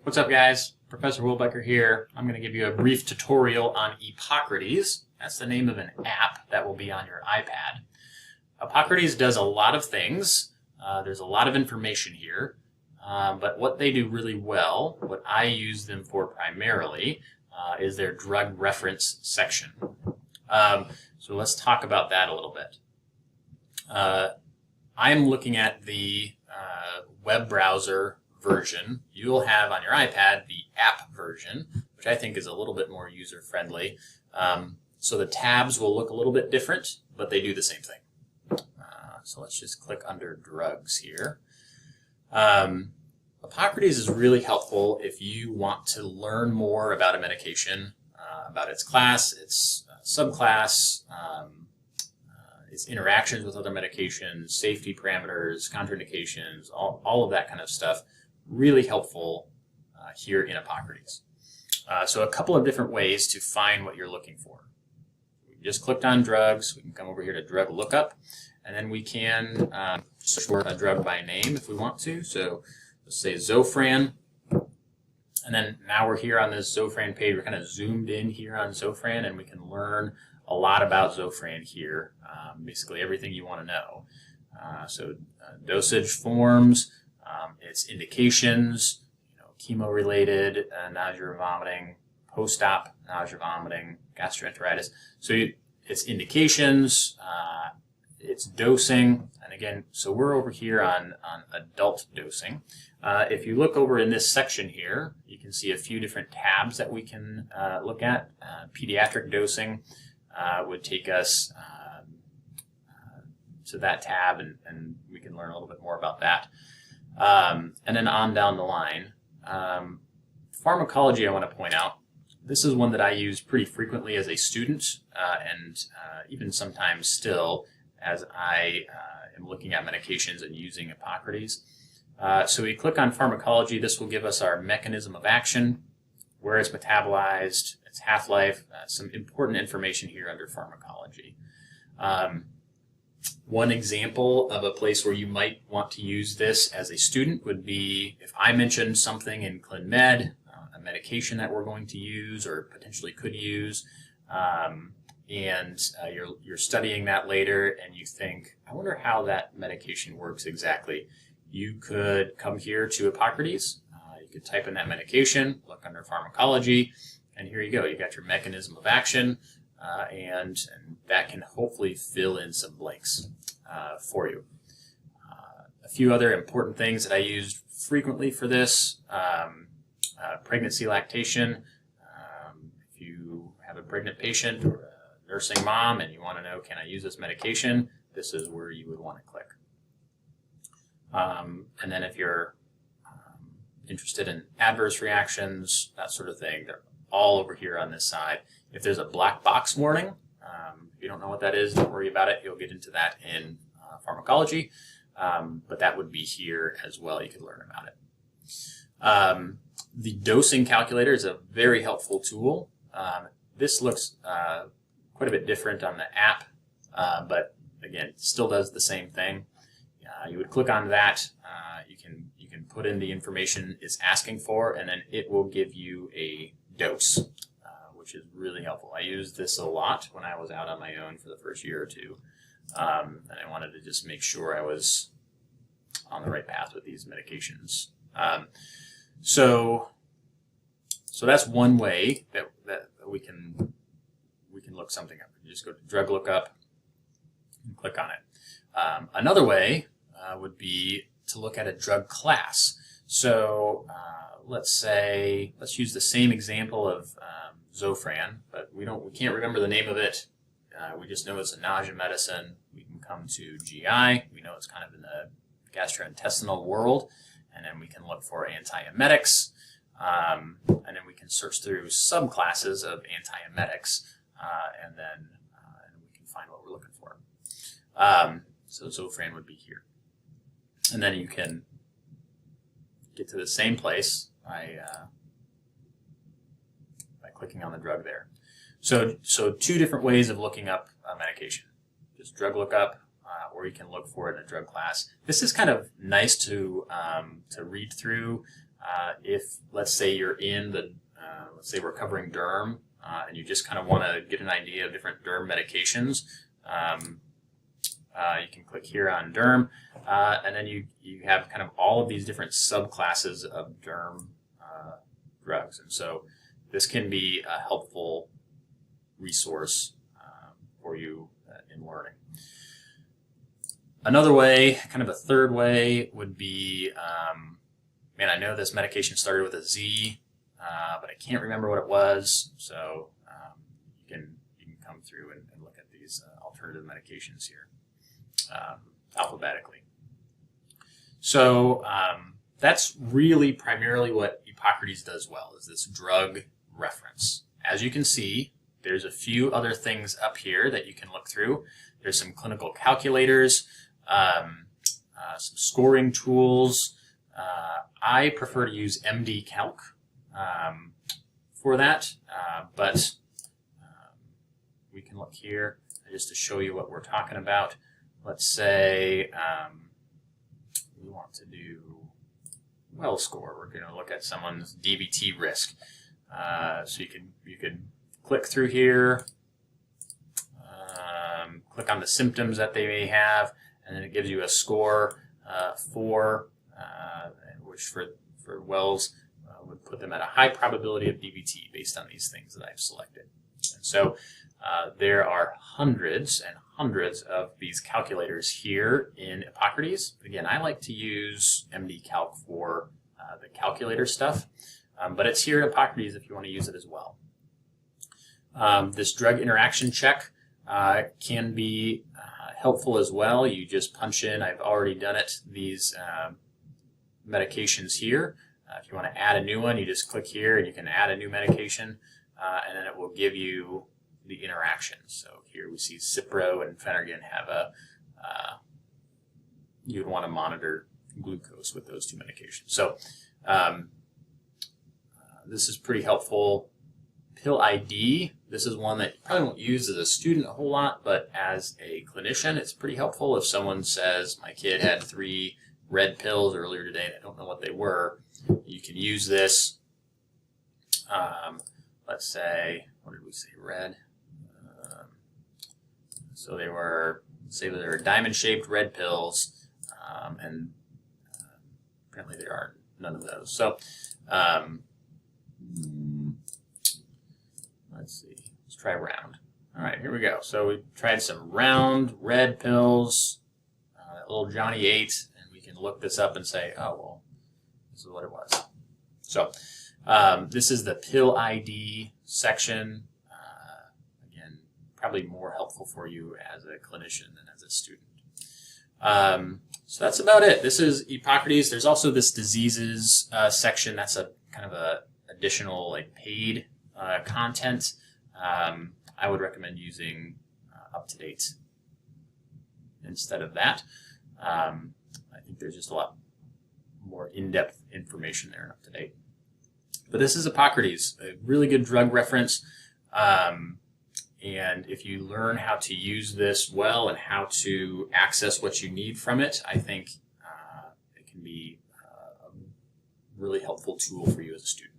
What's up, guys? Professor Wilbecker here. I'm going to give you a brief tutorial on Epocrates. That's the name of an app that will be on your iPad. Epocrates does a lot of things. There's a lot of information here. But what they do really well, what I use them for primarily, is their drug reference section. So let's talk about that a little bit. I'm looking at the web browser version. You'll have on your iPad the app version, which I think is a little bit more user-friendly. So the tabs will look a little bit different, but they do the same thing. So let's just click under drugs here. Epocrates is really helpful if you want to learn more about a medication, about its class, its subclass, its interactions with other medications, safety parameters, contraindications, all of that kind of stuff. Really helpful here in Epocrates. So a couple of different ways to find what you're looking for. We just clicked on drugs. We can come over here to drug lookup, and then we can search for a drug by name if we want to. So let's say Zofran. And then now we're here on this Zofran page. We're kind of zoomed in here on Zofran, and we can learn a lot about Zofran here. Basically everything you want to know. Dosage forms, its indications, chemo-related nausea or vomiting, post-op nausea, vomiting, gastroenteritis. So its indications, its dosing, and again, so we're over here on adult dosing. If you look over in this section here, you can see a few different tabs that we can look at. Pediatric dosing would take us to that tab, and we can learn a little bit more about that. And then on down the line. Pharmacology, I want to point out, this is one that I use pretty frequently as a student, and even sometimes still as I am looking at medications and using Epocrates. So we click on pharmacology. This will give us our mechanism of action, where it's metabolized, its half-life, some important information here under pharmacology. One example of a place where you might want to use this as a student would be if I mentioned something in ClinMed, a medication that we're going to use or potentially could use, and you're studying that later and you think, I wonder how that medication works exactly. You could come here to Epocrates, you could type in that medication, look under pharmacology, and here you go. You got your mechanism of action, and that can hopefully fill in some blanks for you. A few other important things that I use frequently for this, pregnancy lactation. If you have a pregnant patient or a nursing mom and you want to know, can I use this medication, this is where you would want to click. And then if you're interested in adverse reactions, that sort of thing, they're all over here on this side. If there's a black box warning, if you don't know what that is, don't worry about it. You'll get into that in pharmacology, but that would be here as well. You could learn about it. The dosing calculator is a very helpful tool. This looks quite a bit different on the app, but again, still does the same thing. You would click on that. You can put in the information it's asking for, and then it will give you a dose, which is really helpful. I used this a lot when I was out on my own for the first year or two, and I wanted to just make sure I was on the right path with these medications. So that's one way that we can look something up. You just go to drug lookup and click on it. Another way would be to look at a drug class. So let's use the same example of Zofran, but we can't remember the name of it. We just know it's a nausea medicine. We can come to GI. We know it's kind of in the gastrointestinal world, and then we can look for antiemetics, and then we can search through subclasses of antiemetics, and then we can find what we're looking for. So Zofran would be here. And then you can get to the same place by clicking on the drug there. So two different ways of looking up a medication. Just drug lookup, or you can look for it in a drug class. This is kind of nice to read through. If, let's say you're in the, let's say we're covering derm, and you just kind of want to get an idea of different derm medications, you can click here on derm, and then you have kind of all of these different subclasses of derm drugs. And so this can be a helpful resource for you in learning. Another way, kind of a third way, would be, man, I know this medication started with a Z, but I can't remember what it was. So you can come through and look at these alternative medications here alphabetically. So that's really primarily what Epocrates does well, is this drug reference. As you can see, there's a few other things up here that you can look through. There's some clinical calculators, some scoring tools. I prefer to use MD Calc for that, but we can look here just to show you what we're talking about. Let's say we want to do well score. We're going to look at someone's DVT risk. So you can click through here, click on the symptoms that they may have, and then it gives you a score which for Wells would put them at a high probability of DVT based on these things that I've selected. And so there are hundreds and hundreds of these calculators here in Epocrates. Again, I like to use MD Calc for the calculator stuff, but it's here in Epocrates if you want to use it as well. This drug interaction check can be helpful as well. You just punch in, I've already done it, these medications here. If you want to add a new one, you just click here and you can add a new medication, and then it will give you the interactions. So here we see Cipro and Phenergan have a, you would want to monitor glucose with those two medications. So this is pretty helpful. Pill ID, this is one that you probably won't use as a student a whole lot, but as a clinician, it's pretty helpful. If someone says, my kid had 3 red pills earlier today and I don't know what they were, you can use this. Let's say, what did we say, red? So they were, say they were diamond-shaped red pills, and apparently there are none of those. So let's see, let's try round. All right, here we go. So we tried some round red pills, little Johnny 8, and we can look this up and say, oh, well, this is what it was. So this is the pill ID section. Again, probably more helpful for you as a clinician than as a student. So that's about it. This is Epocrates. There's also this diseases section. That's a kind of a additional like paid content. I would recommend using UpToDate instead of that. I think there's just a lot more in-depth information there in UpToDate. But this is Epocrates, a really good drug reference. And if you learn how to use this well and how to access what you need from it, I think it can be a really helpful tool for you as a student.